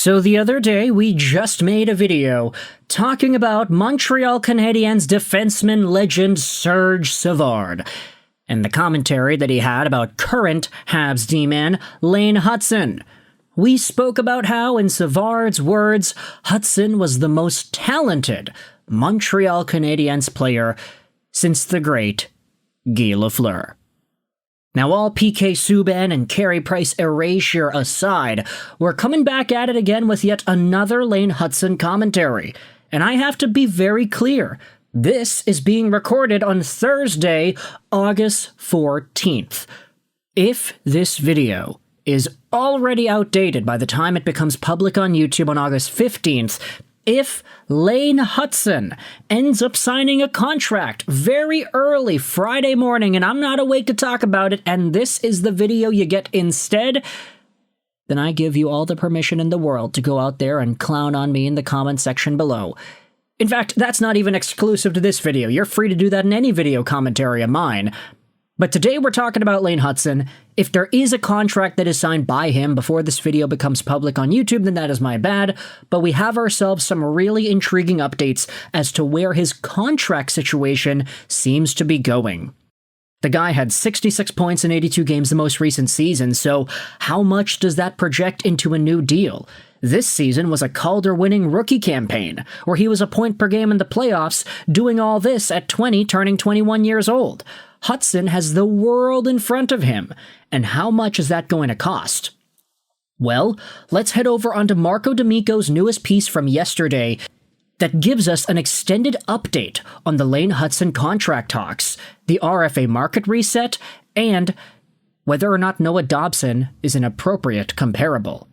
So the other day, we just made a video talking about Montreal Canadiens defenseman legend Serge Savard, and the commentary that he had about current Habs D-man Lane Hutson. We spoke about how, in Savard's words, Hutson was the most talented Montreal Canadiens player since the great Guy Lafleur. Now, all PK Subban and Carey Price erasure aside, we're coming back at it again with yet another Lane Hutson commentary. And I have to be very clear, this is being recorded on Thursday, August 14th. If this video is already outdated by the time it becomes public on YouTube on August 15th, if Lane Hutson ends up signing a contract very early Friday morning and I'm not awake to talk about it and this is the video you get instead, then I give you all the permission in the world to go out there and clown on me in the comment section below. In fact, that's not even exclusive to this video. You're free to do that in any video commentary of mine. But today we're talking about Lane Hutson. If there is a contract that is signed by him before this video becomes public on YouTube, then that is my bad. But we have ourselves some really intriguing updates as to where his contract situation seems to be going. The guy had 66 points in 82 games the most recent season, so how much does that project into a new deal? This season was a Calder-winning rookie campaign, where he was a point per game in the playoffs, doing all this at 20, turning 21 years old. Hutson has the world in front of him, and how much is that going to cost? Well, let's head over onto Marco D'Amico's newest piece from yesterday that gives us an extended update on the Lane Hutson contract talks, the RFA market reset, and whether or not Noah Dobson is an appropriate comparable.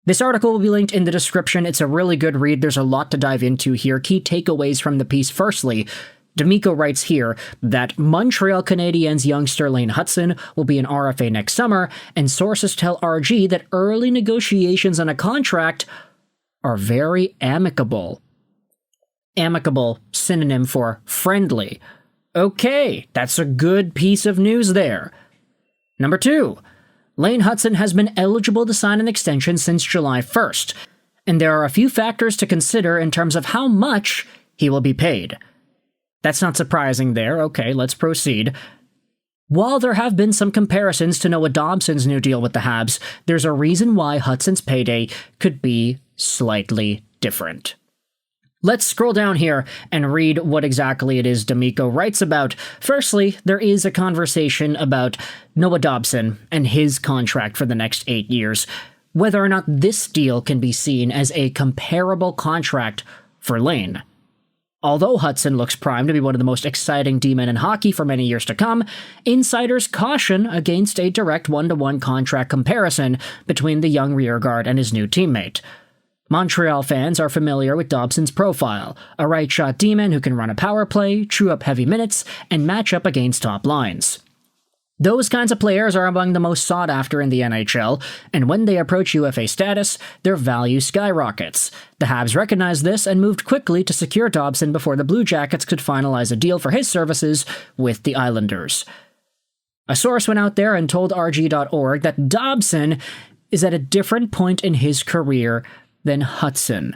This article will be linked in the description. It's a really good read. There's a lot to dive into here. Key takeaways from the piece. Firstly, D'Amico writes here that Montreal Canadiens youngster Lane Hutson will be an RFA next summer, and sources tell RG that early negotiations on a contract are very amicable. Amicable, synonym for friendly. Okay, that's a good piece of news there. Number 2. Lane Hutson has been eligible to sign an extension since July 1st, and there are a few factors to consider in terms of how much he will be paid. That's not surprising there. Okay, let's proceed. While there have been some comparisons to Noah Dobson's new deal with the Habs, there's a reason why Hutson's payday could be slightly different. Let's scroll down here and read what exactly it is D'Amico writes about. Firstly, there is a conversation about Noah Dobson and his contract for the next 8 years, whether or not this deal can be seen as a comparable contract for Lane. Although Hutson looks primed to be one of the most exciting D-men in hockey for many years to come, insiders caution against a direct one-to-one contract comparison between the young rearguard and his new teammate. Montreal fans are familiar with Dobson's profile, a right-shot D-man who can run a power play, chew up heavy minutes, and match up against top lines. Those kinds of players are among the most sought after in the NHL, and when they approach UFA status, their value skyrockets. The Habs recognized this and moved quickly to secure Dobson before the Blue Jackets could finalize a deal for his services with the Islanders. A source went out there and told RG.org that Dobson is at a different point in his career than Hutson.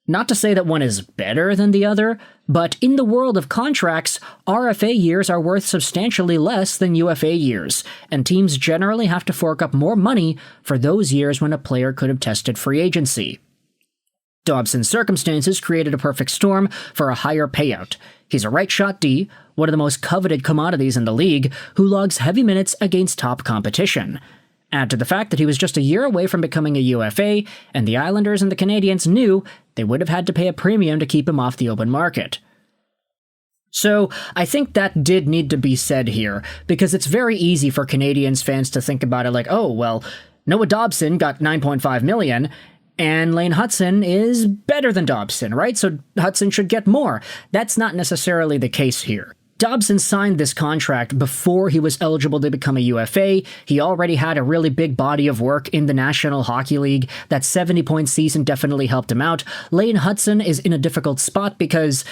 Not to say that one is better than the other, but in the world of contracts, RFA years are worth substantially less than UFA years, and teams generally have to fork up more money for those years when a player could have tested free agency. Dobson's circumstances created a perfect storm for a higher payout. He's a right-shot D, one of the most coveted commodities in the league, who logs heavy minutes against top competition. Add to the fact that he was just a year away from becoming a UFA, and the Islanders and the Canadiens knew they would have had to pay a premium to keep him off the open market. So, I think that did need to be said here, because it's very easy for Canadiens fans to think about it like, oh, well, Noah Dobson got $9.5 million, and Lane Hutson is better than Dobson, right? So Hutson should get more. That's not necessarily the case here. Dobson signed this contract before he was eligible to become a UFA. He already had a really big body of work in the National Hockey League. That 70-point season definitely helped him out. Lane Hutson is in a difficult spot because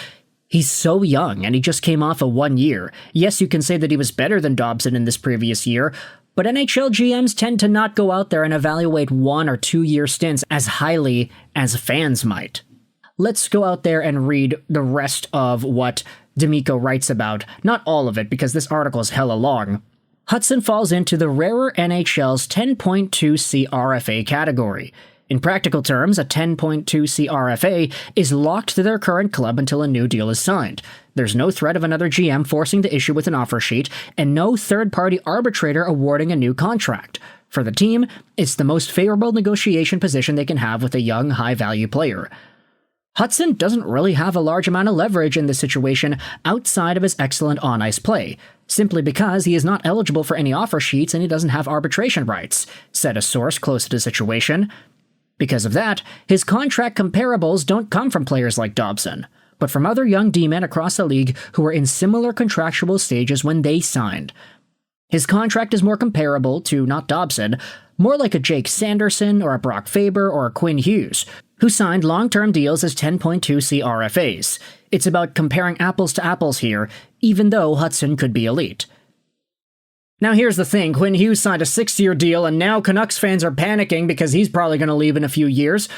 he's so young and he just came off a 1 year. Yes, you can say that he was better than Dobson in this previous year, But NHL GMs tend to not go out there and evaluate 1 or 2 year stints as highly as fans might. Let's go out there and read the rest of what D'Amico writes about. Not all of it, because this article is hella long. Hutson falls into the rarer NHL's 10.2 CRFA category. In practical terms, a 10.2 CRFA is locked to their current club until a new deal is signed. There's no threat of another GM forcing the issue with an offer sheet, and no third-party arbitrator awarding a new contract. For the team, it's the most favorable negotiation position they can have with a young, high-value player. Hutson doesn't really have a large amount of leverage in this situation outside of his excellent on-ice play, simply because he is not eligible for any offer sheets and he doesn't have arbitration rights, said a source close to the situation. Because of that, his contract comparables don't come from players like Dobson, but from other young D-men across the league who were in similar contractual stages when they signed. His contract is more comparable to, not Dobson, more like a Jake Sanderson or a Brock Faber or a Quinn Hughes, who signed long-term deals as 10.2 CRFAs. It's about comparing apples to apples here, even though Hutson could be elite. Now here's the thing, Quinn Hughes signed a 6-year deal and now Canucks fans are panicking because he's probably going to leave in a few years.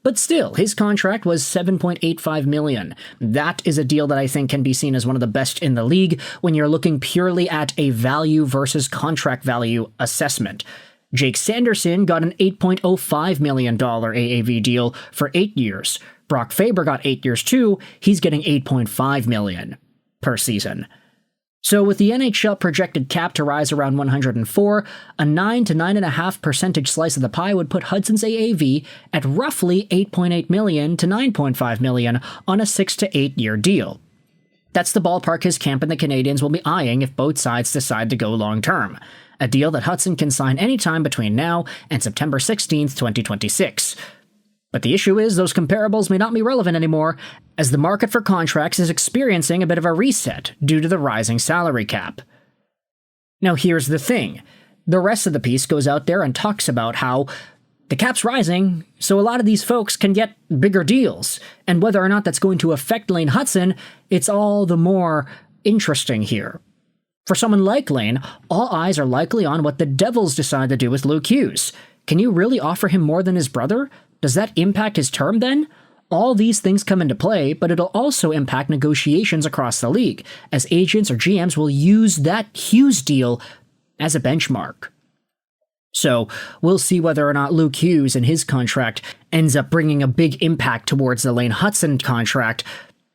But still, his contract was $7.85 million. That is a deal that I think can be seen as one of the best in the league when you're looking purely at a value versus contract value assessment. Jake Sanderson got an $8.05 million AAV deal for 8 years. Brock Faber got 8 years too. He's getting $8.5 million per season. So with the NHL projected cap to rise around 104, a 9 to 9.5% slice of the pie would put Hutson's AAV at roughly $8.8 million to $9.5 million on a 6 to 8 year deal. That's the ballpark his camp and the Canadiens will be eyeing if both sides decide to go long term. A deal that Hutson can sign anytime between now and September 16th, 2026. But the issue is those comparables may not be relevant anymore, as the market for contracts is experiencing a bit of a reset due to the rising salary cap. Now here's the thing. The rest of the piece goes out there and talks about how the cap's rising, so a lot of these folks can get bigger deals, and whether or not that's going to affect Lane Hutson, it's all the more interesting here. For someone like Lane, all eyes are likely on what the Devils decide to do with Luke Hughes. Can you really offer him more than his brother? Does that impact his term then? All these things come into play, but it'll also impact negotiations across the league, as agents or GMs will use that Hughes deal as a benchmark. So, we'll see whether or not Luke Hughes and his contract ends up bringing a big impact towards the Lane Hutson contract,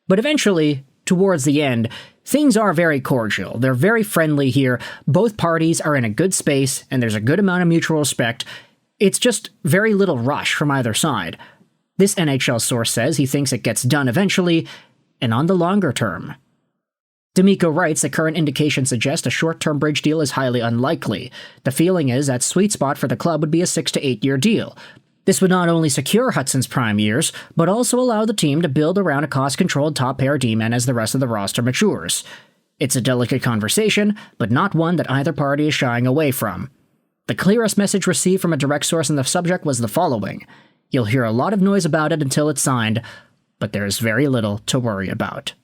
but eventually, towards the end, things are very cordial. They're very friendly here. Both parties are in a good space, and there's a good amount of mutual respect. It's just very little rush from either side. This NHL source says he thinks it gets done eventually, and on the longer term. D'Amico writes that current indications suggest a short-term bridge deal is highly unlikely. The feeling is that sweet spot for the club would be a 6 to 8 year deal. This would not only secure Hutson's prime years, but also allow the team to build around a cost-controlled top-pair D-man as the rest of the roster matures. It's a delicate conversation, but not one that either party is shying away from. The clearest message received from a direct source on the subject was the following. You'll hear a lot of noise about it until it's signed, but there's very little to worry about.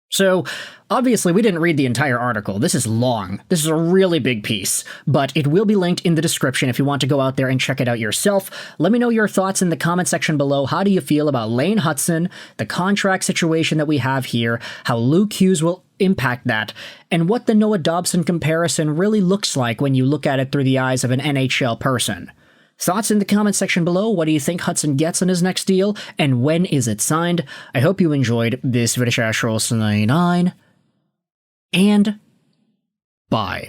So, obviously we didn't read the entire article. This is long. This is a really big piece, but it will be linked in the description if you want to go out there and check it out yourself. Let me know your thoughts in the comment section below. How do you feel about Lane Hutson, the contract situation that we have here, how Luke Hughes will impact that, and what the Noah Dobson comparison really looks like when you look at it through the eyes of an NHL person. Thoughts in the comment section below. What do you think Hutson gets on his next deal, and when is it signed? I hope you enjoyed this video, and bye.